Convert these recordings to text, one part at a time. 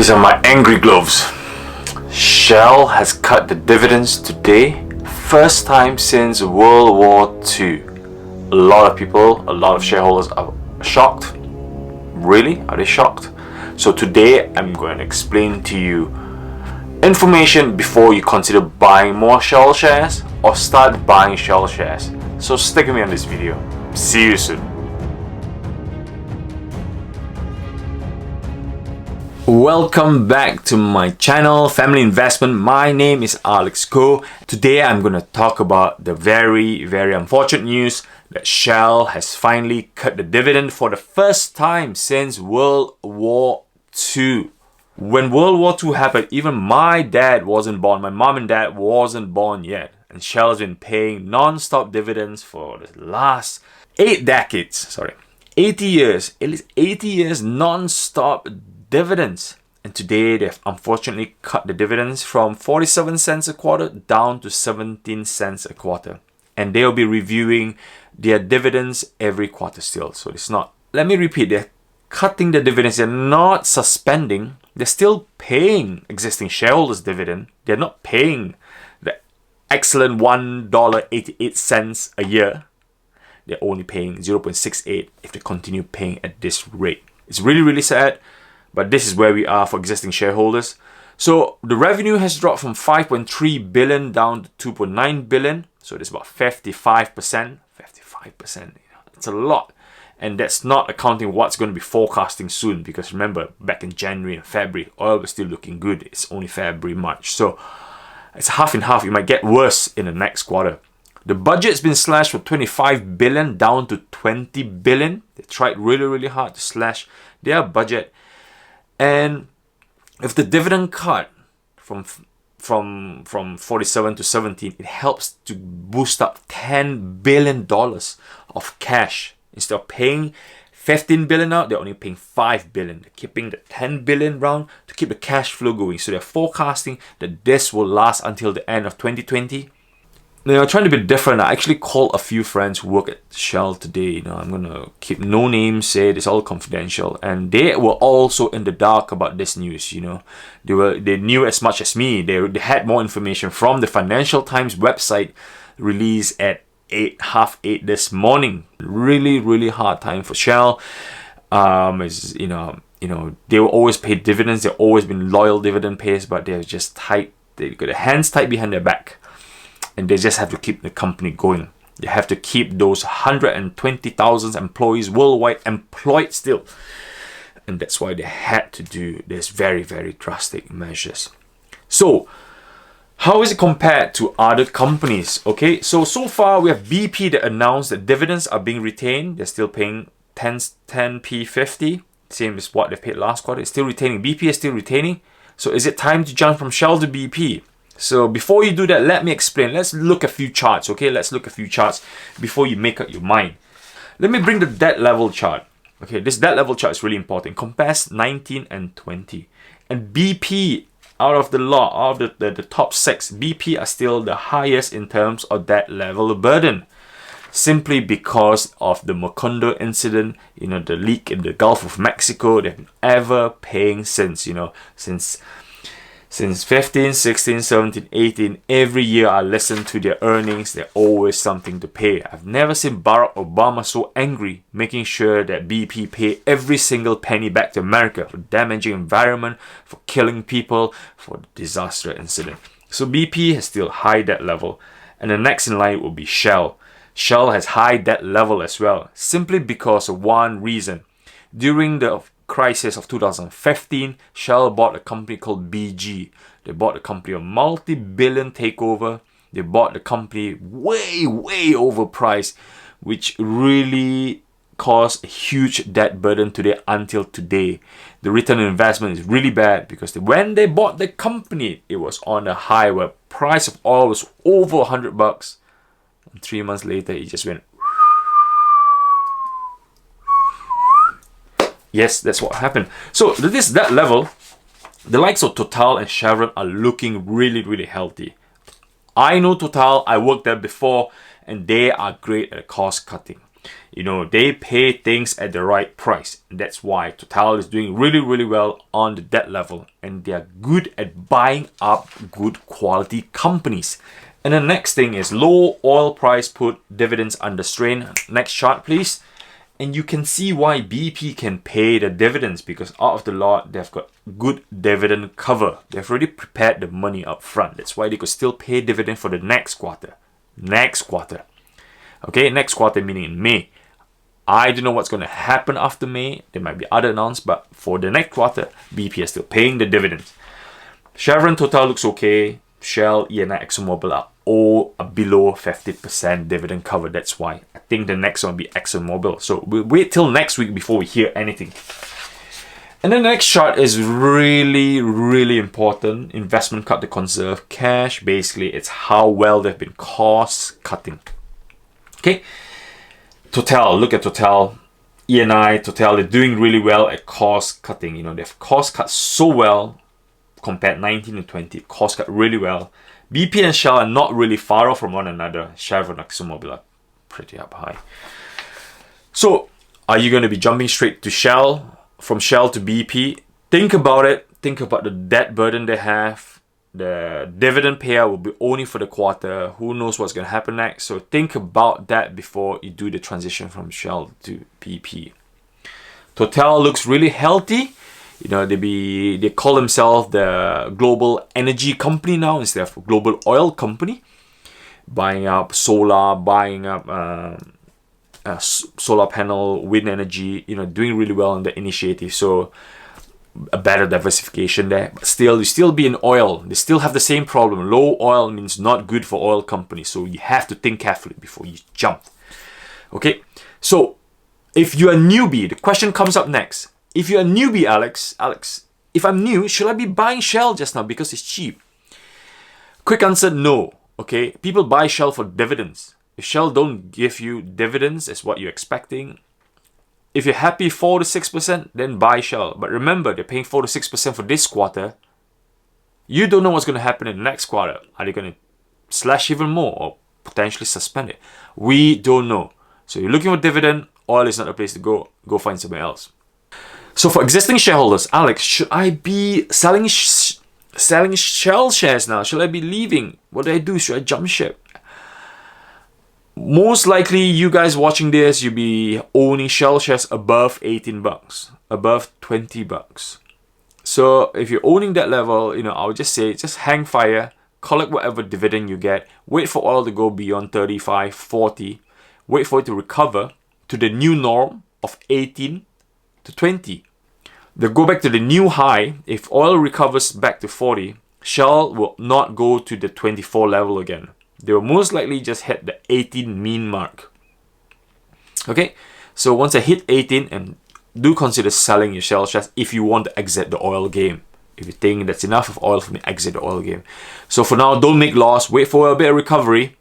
These are my angry gloves. Shell has cut the dividends today. First time since World War II. A lot of people, a lot of shareholders are shocked. Really? Are they shocked? So today I'm going to explain to you information before you consider buying more Shell shares or start buying Shell shares. So stick with me on this video. See you soon. Welcome back to my channel, Family Investment. My name is Alex Ko. Today I'm going to talk about the very unfortunate news that Shell has finally cut the dividend for the first time since World War II. When World War II happened, even my dad wasn't born, my mom and dad wasn't born yet. And Shell has been paying non-stop dividends for the last 8 decades, 80 years, at least 80 years non-stop dividends. And today they've unfortunately cut the dividends from 47 cents a quarter down to 17 cents a quarter. And they'll be reviewing their dividends every quarter still. So it's not, let me repeat, they're cutting the dividends. They're not suspending. They're still paying existing shareholders dividend. They're not paying the excellent $1.88 a year. They're only paying 0.68 if they continue paying at this rate. It's really sad. But this is where we are for existing shareholders. So the revenue has dropped from 5.3 billion down to 2.9 billion. So it's about 55%. 55%, it's a lot. And that's not accounting what's going to be forecasting soon. Because remember, back in January and February, oil was still looking good. It's only February, March. So it's half and half. It might get worse in the next quarter. The budget's been slashed from 25 billion down to 20 billion. They tried really hard to slash their budget. And if the dividend cut from 47 to 17, it helps to boost up $10 billion of cash. Instead of paying 15 billion out, they're only paying 5 billion. They're keeping the 10 billion round to keep the cash flow going. So they're forecasting that this will last until the end of 2020. Now, I'm trying to be different. I actually called a few friends who work at Shell today. I'm going to keep no names, say it's all confidential. And they were also in the dark about this news, They knew as much as me. They had more information from the Financial Times website released at 8:30 this morning. Really hard time for Shell. They will always pay dividends. They've always been loyal dividend payers, but they're just tight. They've got their hands tied behind their back. And they just have to keep the company going. They have to keep those 120,000 employees worldwide employed still. And that's why they had to do this very drastic measures. So, how is it compared to other companies? Okay, so far we have BP that announced that dividends are being retained. They're still paying 10p50, same as what they paid last quarter. It's still retaining. BP is still retaining. So is it time to jump from Shell to BP? So before you do that, let me explain. Let's look at a few charts, okay? Let's look at a few charts before you make up your mind. Let me bring the debt level chart. Okay, this debt level chart is really important. Compares 19 and 20. And BP, out of the lot, out of the top 6, BP are still the highest in terms of debt level burden. Simply because of the Macondo incident, the leak in the Gulf of Mexico. They've been ever paying since, Since 15, 16, 17, 18, every year I listen to their earnings, there's always something to pay. I've never seen Barack Obama so angry, making sure that BP pay every single penny back to America for damaging environment, for killing people, for the disaster incident. So BP has still high debt level. And the next in line will be Shell. Shell has high debt level as well, simply because of one reason. During the crisis of 2015, Shell bought a company called BG. They bought a company, a multi-billion takeover. They bought the company way overpriced, which really caused a huge debt burden today until today. The return on investment is really bad because when they bought the company, it was on a high where price of oil was over $100. And 3 months later, it just went. Yes, that's what happened. So that level, the likes of Total and Chevron are looking really healthy. I know Total, I worked there before, and they are great at cost cutting. You know, they pay things at the right price. And that's why Total is doing really, really well on the debt level. And they are good at buying up good quality companies. And the next thing is low oil price put dividends under strain. Next chart, please. And you can see why BP can pay the dividends, because out of the lot, they've got good dividend cover. They've already prepared the money up front. That's why they could still pay dividend for the next quarter. Next quarter. Okay, next quarter meaning in May. I don't know what's going to happen after May. There might be other announcements, but for the next quarter, BP is still paying the dividends. Chevron Total looks okay. Shell, ENI, ExxonMobil are all below 50% dividend cover. That's why I think the next one will be ExxonMobil. So we'll wait till next week before we hear anything. And the next chart is really, really important. Investment cut to conserve cash. Basically, it's how well they've been cost cutting. Okay. Total, look at Total. ENI, Total, they're doing really well at cost cutting. You know, they've cost cut so well compared 19 and 20. Cost cut really well. BP and Shell are not really far off from one another. Chevron and ExxonMobil are pretty up high. So, are you going to be jumping straight to Shell, from Shell to BP? Think about it. Think about the debt burden they have. The dividend payout will be only for the quarter. Who knows what's going to happen next? So think about that before you do the transition from Shell to BP. Total looks really healthy. You know, they call themselves the global energy company now instead of global oil company. Buying up solar, buying up solar panel, wind energy, you know, doing really well on the initiative. So a better diversification there. But still, you still be in oil. They still have the same problem. Low oil means not good for oil companies. So you have to think carefully before you jump. Okay, so if you're a newbie, the question comes up next. If you're a newbie, Alex, if I'm new, should I be buying Shell just now because it's cheap? Quick answer, no. Okay, people buy Shell for dividends. If Shell don't give you dividends as what you're expecting, if you're happy 4 to 6%, then buy Shell. But remember, they're paying 4 to 6% for this quarter. You don't know what's going to happen in the next quarter. Are they going to slash even more or potentially suspend it? We don't know. So you're looking for dividend, oil is not a place to go. Go find somewhere else. So for existing shareholders, Alex, should I be selling Shell shares now? Should I be leaving? What do I do? Should I jump ship? Most likely, you guys watching this, you'll be owning Shell shares above 18 bucks, above 20 bucks. So if you're owning that level, you know, I would just say, just hang fire, collect whatever dividend you get, wait for oil to go beyond 35, 40, wait for it to recover to the new norm of 18 to 20. They'll go back to the new high. If oil recovers back to 40, Shell will not go to the 24 level again. They will most likely just hit the 18 mean mark. Okay, so once I hit 18, and do consider selling your Shell shares if you want to exit the oil game. If you think that's enough of oil for me to exit the oil game. So for now, don't make loss. Wait for a bit of recovery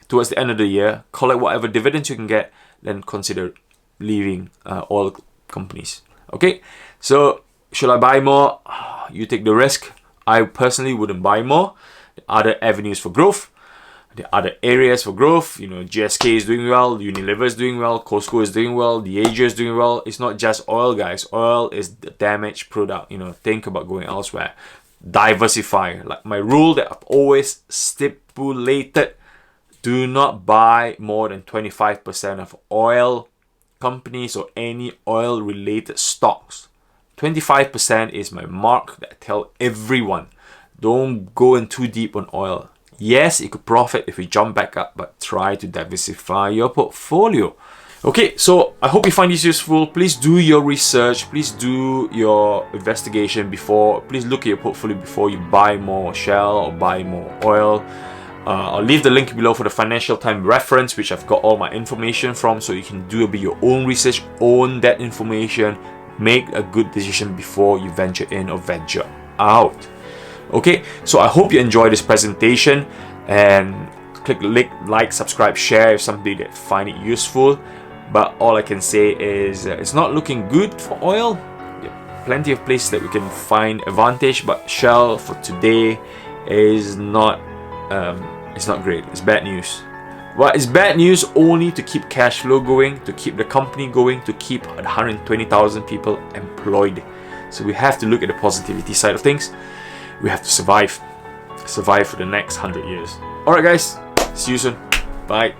towards the end of the year. Collect whatever dividends you can get. Then consider leaving oil companies. Okay, so should I buy more? You take the risk. I personally wouldn't buy more. There are other avenues for growth. There are other areas for growth. You know, GSK is doing well, Unilever is doing well, Costco is doing well, Diageo is doing well. It's not just oil, guys. Oil is the damaged product. You know, think about going elsewhere. Diversify. Like my rule that I've always stipulated: do not buy more than 25% of oil companies or any oil related stocks. 25% is my mark that I tell everyone. Don't go in too deep on oil. Yes, it could profit if we jump back up, but try to diversify your portfolio. Okay, so I hope you find this useful. Please do your research. Please do your investigation before. Please look at your portfolio before you buy more Shell or buy more oil. I'll leave the link below for the Financial Times reference, which I've got all my information from, so you can do a bit your own research, own that information, make a good decision before you venture in or venture out. Okay, so I hope you enjoyed this presentation, and click like, subscribe, share if somebody that find it useful. But all I can say is it's not looking good for oil. There are plenty of places that we can find advantage, but Shell for today is not. It's not great. It's bad news. Well, it's bad news only to keep cash flow going, to keep the company going, to keep 120,000 people employed. So we have to look at the positivity side of things. We have to survive for the next 100 years. Alright guys, see you soon. Bye.